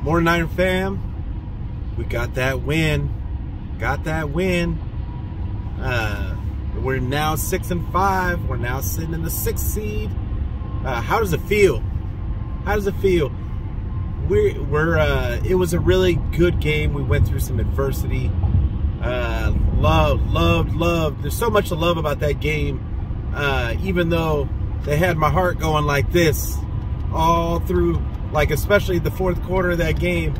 Morning Niner fam, we got that win. Got that win. We're now 6-5. We're now sitting in the 6th seed. How does it feel? How does it feel? It was a really good game. We went through some adversity. Loved. There's so much to love about that game. Even though they had my heart going like this all through, like especially the fourth quarter of that game.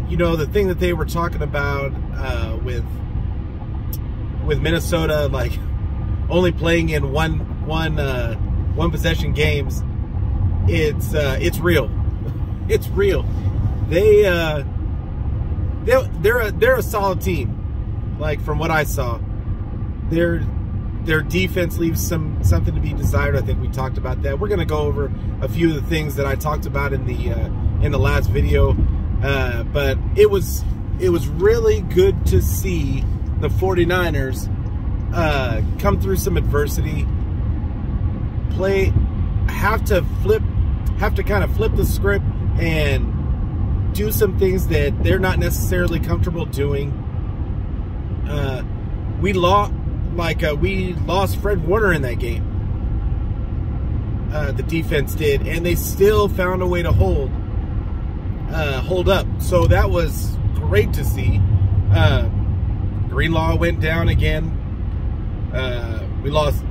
You know, the thing that they were talking about with Minnesota, like only playing in one possession games. It's real. It's real. They're a solid team. Like from what I saw, their defense leaves something to be desired. I think we talked about that. We're gonna go over a few of the things that I talked about in the last video. But it was really good to see the 49ers come through some adversity, have to kind of flip the script and do some things that they're not necessarily comfortable doing. We lost Fred Warner in that game. The defense did, and they still found a way to hold up. So that was great to see. Greenlaw went down again. We lost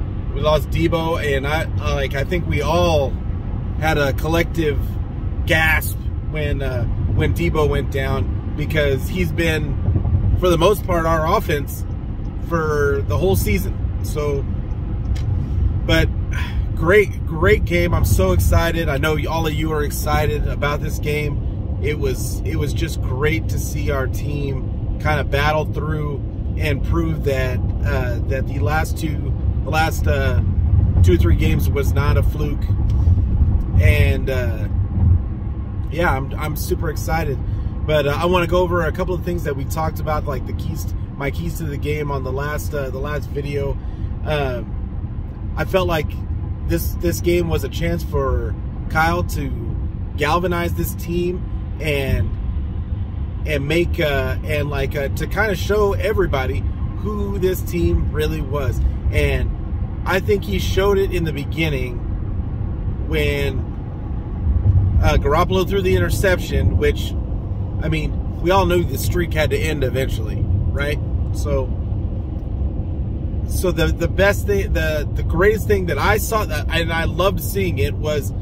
Debo, and I think we all had a collective gasp when Debo went down, because he's been, for the most part, our offense for the whole season. So, but great game. I'm so excited. I know all of you are excited about this game. It was just great to see our team kind of battle through and prove that the last two or three games was not a fluke. And yeah, I'm super excited. But I want to go over a couple of things that we talked about, like my keys to the game on the last video. I felt like this game was a chance for Kyle to galvanize this team and make to kind of show everybody who this team really was. And I think he showed it in the beginning when Garoppolo threw the interception, which, I mean, we all knew the streak had to end eventually, right? So the best thing, the greatest thing that I saw, and I loved seeing it, was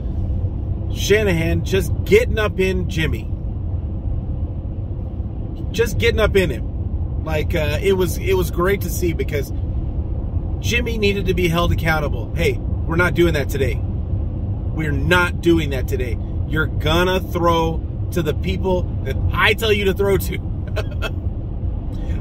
Shanahan just getting up in Jimmy. Just getting up in him. Like, it was great to see, because Jimmy needed to be held accountable. Hey, we're not doing that today. We're not doing that today. You're gonna throw to the people that I tell you to throw to.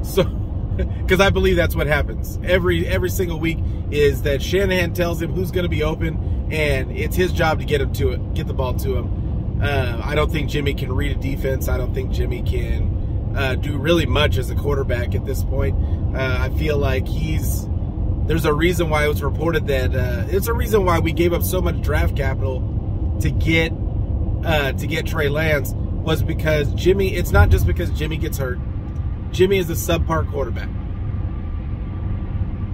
So, because I believe that's what happens every single week, is that Shanahan tells him who's gonna be open, and it's his job to get the ball to him. I don't think Jimmy can read a defense. I don't think Jimmy can do really much as a quarterback at this point. I feel like there's a reason why it was reported that it's a reason why we gave up so much draft capital to get Trey Lance, was because Jimmy. It's not just because Jimmy gets hurt. Jimmy is a subpar quarterback.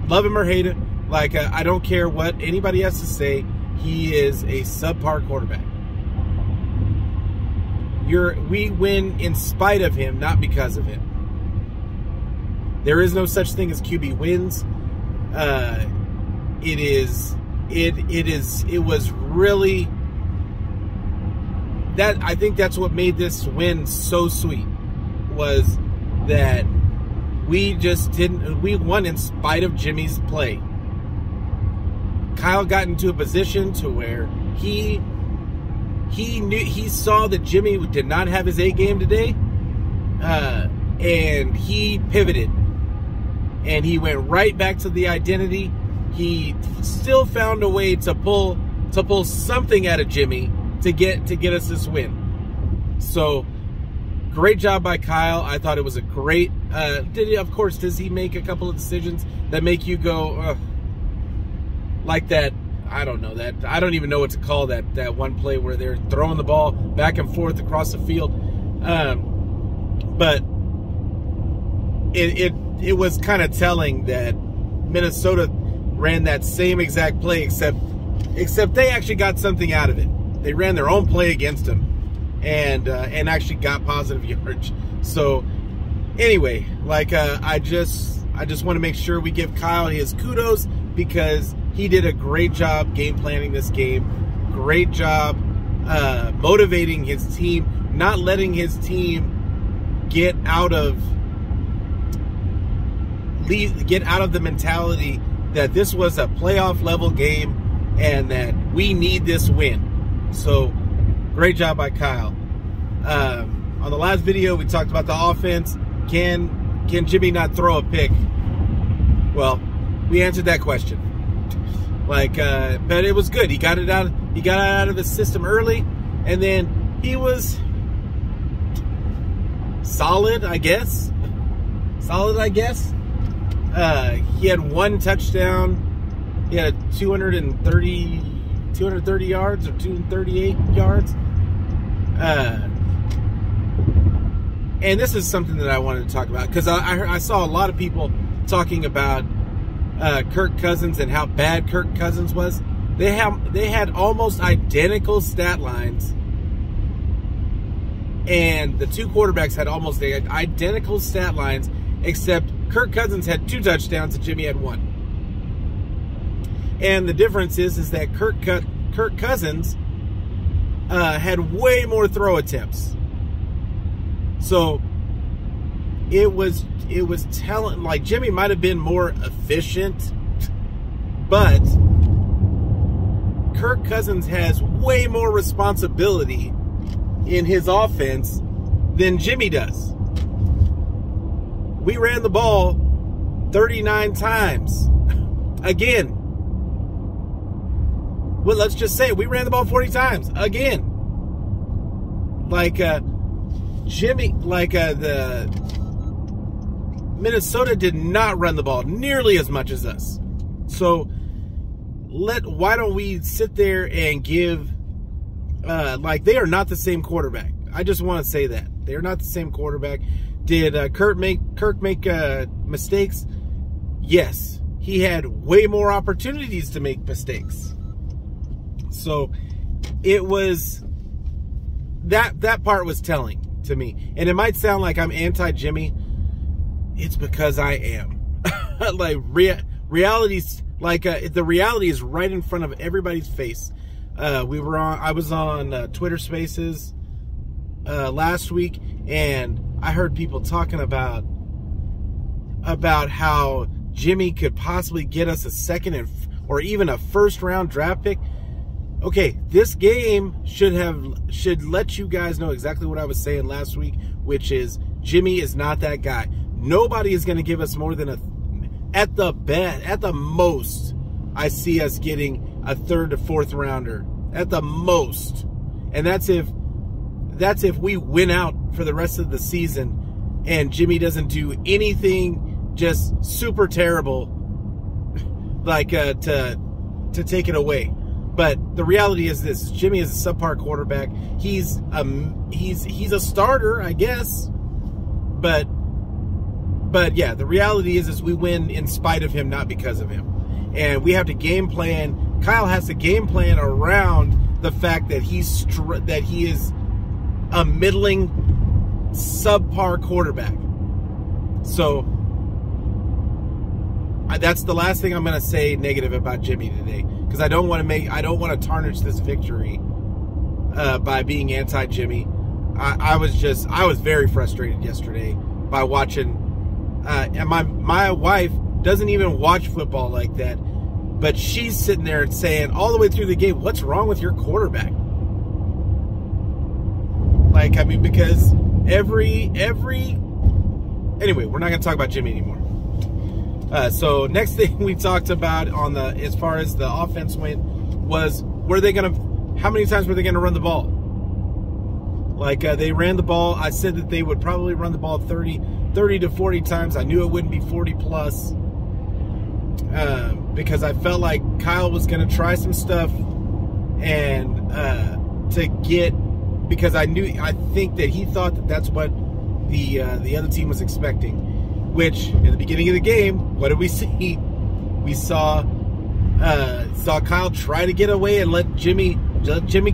Love him or hate him, like I don't care what anybody has to say. He is a subpar quarterback. We win in spite of him, not because of him. There is no such thing as QB wins. It was really that. I think that's what made this win so sweet, was that we won in spite of Jimmy's play. Kyle got into a position to where he saw that Jimmy did not have his A game today, and he pivoted, and he went right back to the identity. He still found a way to pull something out of Jimmy to get us this win. So great job by Kyle. I thought it was a great. Does he make a couple of decisions that make you go like that? I don't know that. I don't even know what to call that one play where they're throwing the ball back and forth across the field. But it was kind of telling that Minnesota ran that same exact play, except they actually got something out of it. They ran their own play against them, and actually got positive yards. So anyway, like I just want to make sure we give Kyle his kudos, because he did a great job game planning this game. Great job motivating his team, not letting his team get out of the mentality that this was a playoff level game and that we need this win. So great job by Kyle. On the last video, we talked about the offense. Can Jimmy not throw a pick? Well, we answered that question. Like, but it was good. He got it out. He got it out of his system early, and then he was solid, I guess. He had one touchdown. He had 230 yards or 238 yards. And this is something that I wanted to talk about, because I saw a lot of people talking about Kirk Cousins and how bad Kirk Cousins was. They had almost identical stat lines, and the two quarterbacks had almost identical stat lines, except Kirk Cousins had 2 touchdowns and Jimmy had 1. And the difference is that Kirk Cousins had way more throw attempts. So it was telling, like, Jimmy might have been more efficient, but Kirk Cousins has way more responsibility in his offense than Jimmy does. We ran the ball 39 times. Again. Well, let's just say we ran the ball 40 times. Again. Like, Jimmy, like, the Minnesota did not run the ball nearly as much as us. So, why don't we sit there and give, like, they are not the same quarterback. I just want to say that. They're not the same quarterback. Did Kirk make mistakes? Yes. He had way more opportunities to make mistakes. So it was, that part was telling to me. And it might sound like I'm anti-Jimmy. It's because I am. Like, reality's, like, the reality is right in front of everybody's face. I was on Twitter Spaces last week, and I heard people talking about how Jimmy could possibly get us a second or even a first-round draft pick. Okay, this game should let you guys know exactly what I was saying last week, which is Jimmy is not that guy. Nobody is going to give us more than at the most, I see us getting a 3rd to 4th rounder at the most, and that's if we win out for the rest of the season and Jimmy doesn't do anything just super terrible, like to take it away. But the reality is this: Jimmy is a subpar quarterback. He's a starter, I guess. But yeah, the reality is we win in spite of him, not because of him. And we have to game plan. Kyle has to game plan around the fact that he is a middling, subpar quarterback. So that's the last thing I'm going to say negative about Jimmy today, because I don't want to tarnish this victory by being anti-Jimmy. I was very frustrated yesterday by watching. And my wife doesn't even watch football like that, but she's sitting there saying all the way through the game, "What's wrong with your quarterback?" Like, I mean, because anyway, we're not going to talk about Jimmy anymore. So next thing we talked about as far as the offense went was, how many times were they going to run the ball? Like, they ran the ball. I said that they would probably run the ball 30 to 40 times. I knew it wouldn't be 40 plus. because I felt like Kyle was going to try some stuff and because I think that he thought that that's what the other team was expecting, which in the beginning of the game, what did we see? We saw Kyle try to get away and let Jimmy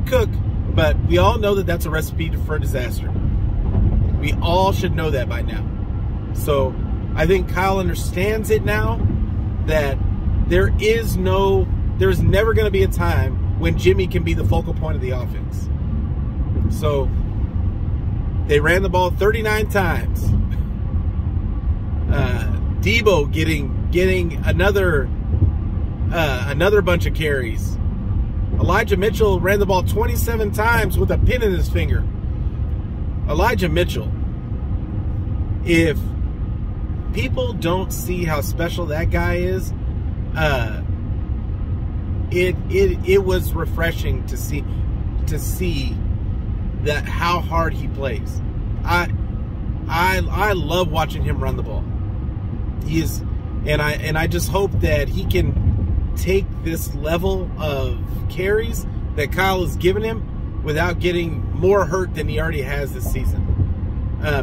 cook, but we all know that that's a recipe for disaster. We all should know that by now. So I think Kyle understands it now, that there's never going to be a time when Jimmy can be the focal point of the offense. So they ran the ball 39 times. Debo getting another bunch of carries. Elijah Mitchell ran the ball 27 times with a pin in his finger. Elijah Mitchell, if people don't see how special that guy is, it was refreshing to see that how hard he plays. I love watching him run the ball. I just hope that he can take this level of carries that Kyle has given him without getting more hurt than he already has this season.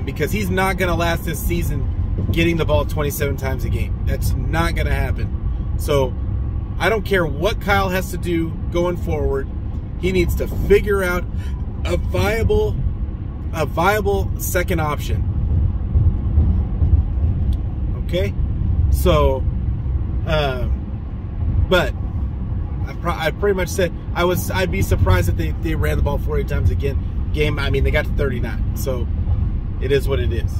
Because he's not going to last this season getting the ball 27 times a game. That's not going to happen. So I don't care what Kyle has to do going forward. He needs to figure out a viable second option. Okay? So, but I pretty much said I'd be surprised if they ran the ball 40 times again. I mean, they got to 39, so it is what it is.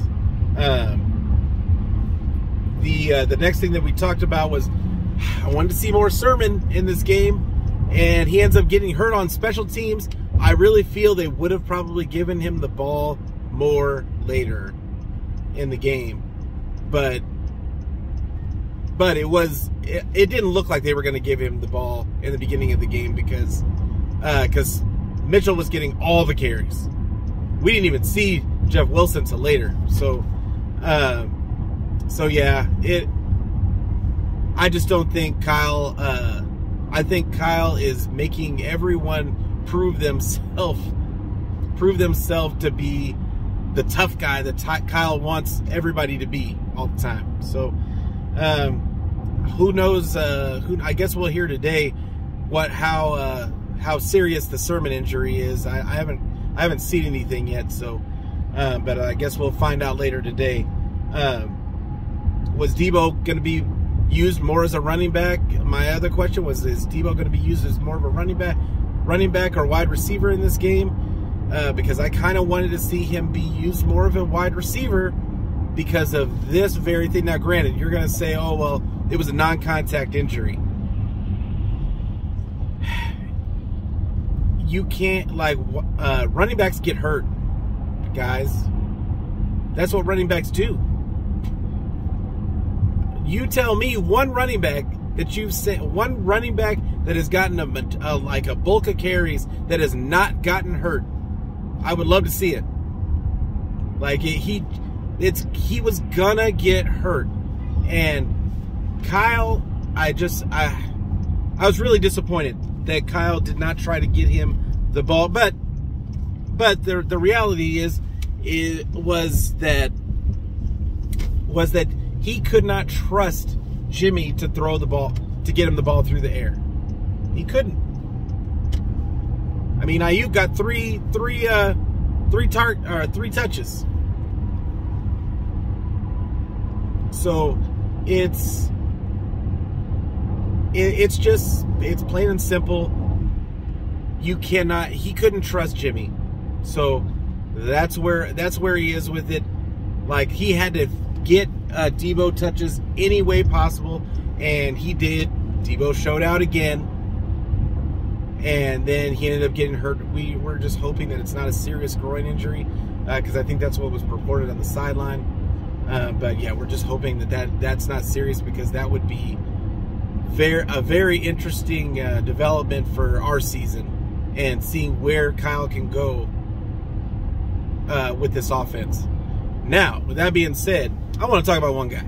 The next thing that we talked about was I wanted to see more Sermon in this game, and he ends up getting hurt on special teams. I really feel they would have probably given him the ball more later in the game, but it didn't look like they were going to give him the ball in the beginning of the game because Mitchell was getting all the carries. We didn't even see Jeff Wilson till later. So yeah, I just don't think Kyle. I think Kyle is making everyone prove themselves to be the tough guy that Kyle wants everybody to be all the time. So who knows? I guess we'll hear today how serious the Sermon injury is. I haven't seen anything yet. So, but I guess we'll find out later today. Was Debo going to be used more as a running back? My other question was, is Debo going to be used as more of a running back or wide receiver in this game? Because I kind of wanted to see him be used more of a wide receiver because of this very thing. Now, granted, you're going to say, oh, well, it was a non-contact injury. You can't, running backs get hurt, guys. That's what running backs do. You tell me one running back that you've seen, one running back that has gotten a bulk of carries that has not gotten hurt. I would love to see it. He was gonna get hurt, and Kyle, I was really disappointed that Kyle did not try to get him the ball. But the reality was that he could not trust Jimmy to throw the ball, to get him the ball through the air. He couldn't. I mean, Ayuk got three touches. So it's plain and simple. He couldn't trust Jimmy. So that's where he is with it. Like, he had to get Debo touches any way possible, and he did. Debo showed out again, and then he ended up getting hurt. We're just hoping that it's not a serious groin injury, because I think that's what was reported on the sideline. But yeah, we're just hoping that's not serious, because that would be a very interesting development for our season, and seeing where Kyle can go with this offense. Now, with that being said, I want to talk about one guy.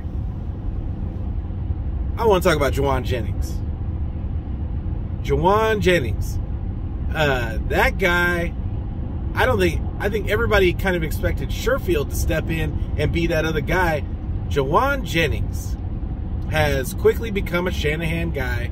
I want to talk about Jauan Jennings. Jauan Jennings. That guy, I think everybody kind of expected Sherfield to step in and be that other guy. Jauan Jennings has quickly become a Shanahan guy.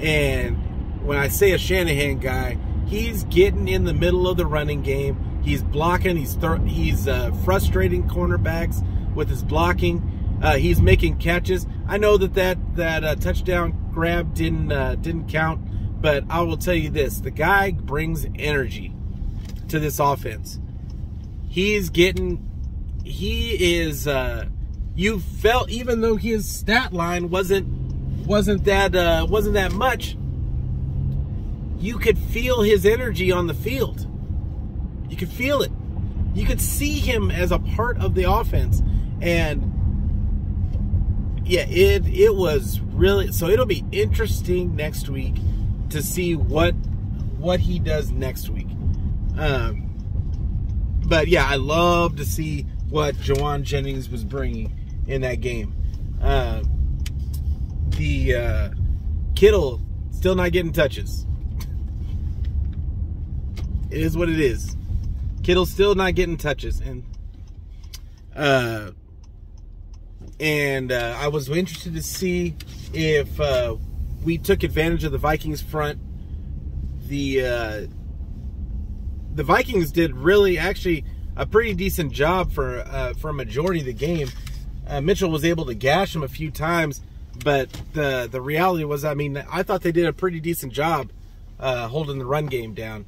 And when I say a Shanahan guy, he's getting in the middle of the running game. He's blocking. He's frustrating cornerbacks with his blocking. He's making catches. I know that touchdown grab didn't count, but I will tell you this: the guy brings energy to this offense. He is. You felt, even though his stat line wasn't that much, you could feel his energy on the field. You could feel it. You could see him as a part of the offense. And yeah, it was really, so it'll be interesting next week to see what he does next week. But yeah, I love to see what Jauan Jennings was bringing in that game. Kittle still not getting touches. It is what it is. Kittle's still not getting touches, and I was interested to see if we took advantage of the Vikings front. The Vikings did really actually a pretty decent job for a majority of the game. Mitchell was able to gash him a few times, but the reality was, I mean, I thought they did a pretty decent job holding the run game down.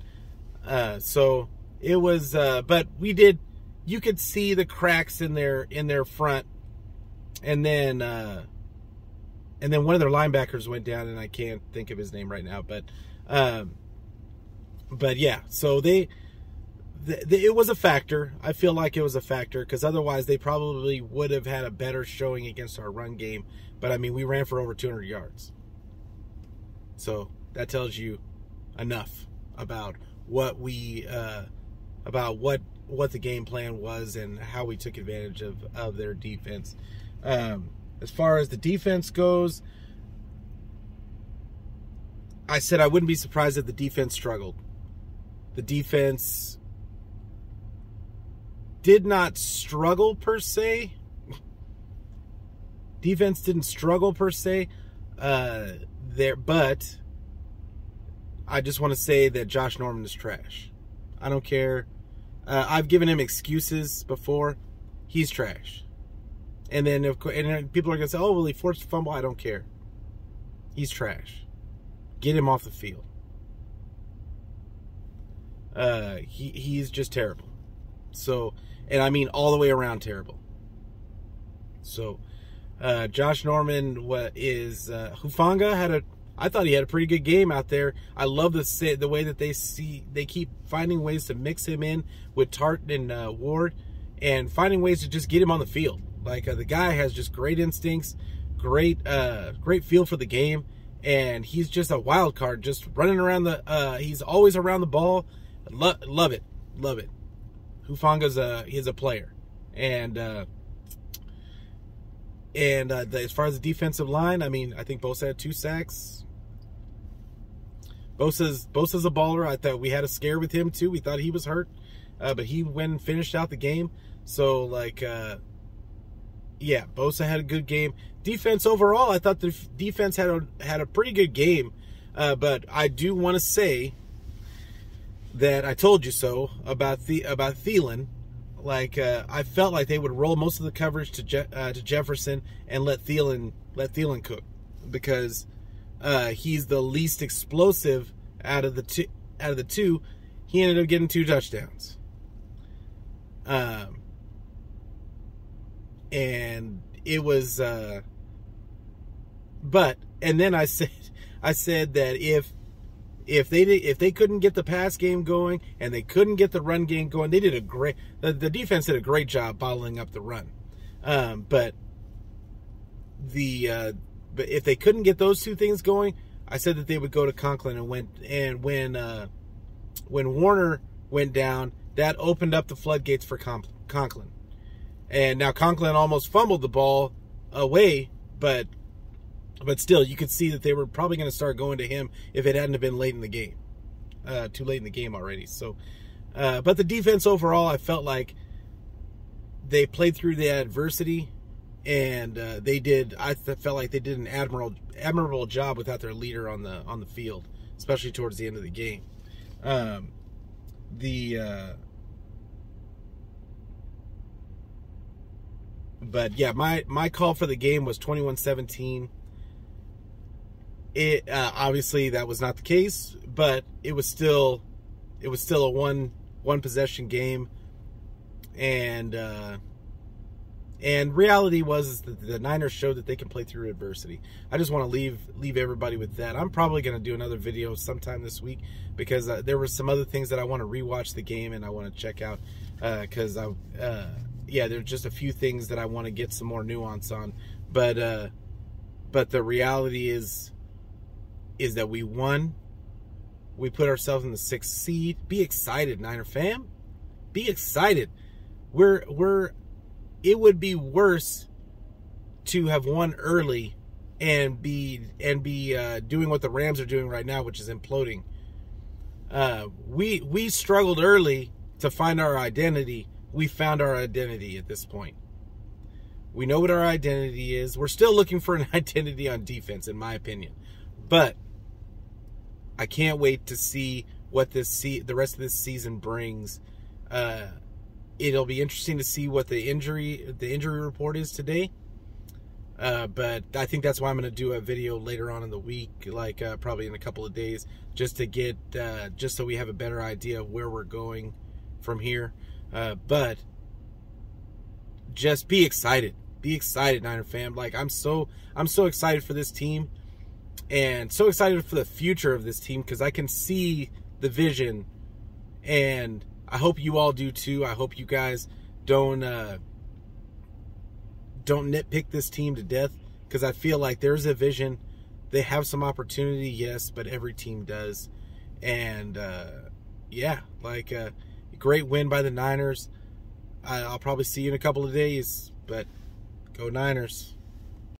So it was, but you could see the cracks in their front, and then one of their linebackers went down, and I can't think of his name right now, but yeah, so it was a factor. I feel like it was a factor, because otherwise they probably would have had a better showing against our run game. But I mean, we ran for over 200 yards, so that tells you enough about what the game plan was and how we took advantage of their defense. As far as the defense goes, I said I wouldn't be surprised if the defense struggled. The defense did not struggle per se. Defense didn't struggle per se there, but I just want to say that Josh Norman is trash. I don't care. I've given him excuses before. He's trash. And then people are going to say, oh, well, he forced a fumble. I don't care. He's trash. Get him off the field. He's just terrible. So, and I mean all the way around terrible. So, Josh Norman Hufanga I thought he had a pretty good game out there. I love the way that they keep finding ways to mix him in with Tart and Ward, and finding ways to just get him on the field. Like, the guy has just great instincts, great feel for the game, and he's just a wild card, just running around he's always around the ball. Love it. Hufanga's he's a player, and as far as the defensive line, I mean, I think Bosa had 2 sacks. Bosa's a baller. I thought we had a scare with him too. We thought he was hurt, but he went and finished out the game. So, like, yeah, Bosa had a good game. Defense overall, I thought the defense had a pretty good game, but I do want to say that I told you so about Thielen. Like, I felt like they would roll most of the coverage to Jefferson and let Thielen cook, because he's the least explosive out of the two. He ended up getting 2 touchdowns. And it was but then I said that if they couldn't get the pass game going and they couldn't get the run game going, they did the defense did a great job bottling up the run. But if they couldn't get those 2 things going, I said that they would go to Conklin, and when Warner went down, that opened up the floodgates for Conklin. And now Conklin almost fumbled the ball away, but But still, you could see that they were probably going to start going to him if it hadn't been late in the game. Too late in the game already. So, but the defense overall, I felt like they played through the adversity, and I felt like they did an admirable job without their leader on the field, especially towards the end of the game. But yeah, my call for the game was 21-17. It obviously that was not the case, but it was still a one possession game, and reality was that the Niners showed that they can play through adversity. I just want to leave everybody with that. I'm probably going to do another video sometime this week because there were some other things that I want to rewatch the game and I want to check out because yeah, there's just a few things that I want to get some more nuance on, but the reality is that we won. We put ourselves in the 6th seed. Be excited, Niner fam. Be excited. It would be worse to have won early and be doing what the Rams are doing right now, which is imploding. We struggled early to find our identity. We found our identity at this point. We know what our identity is. We're still looking for an identity on defense, in my opinion. But I can't wait to see what the rest of this season brings. It'll be interesting to see what the injury report is today. But I think that's why I'm going to do a video later on in the week, like probably in a couple of days, just to get just so we have a better idea of where we're going from here. But just be excited. Be excited, Niner fam. Like I'm so excited for this team. And so excited for the future of this team because I can see the vision, and I hope you all do too. I hope you guys don't nitpick this team to death because I feel like there's a vision. They have some opportunity, yes, but every team does. And yeah, like a great win by the Niners. I'll probably see you in a couple of days, but go Niners.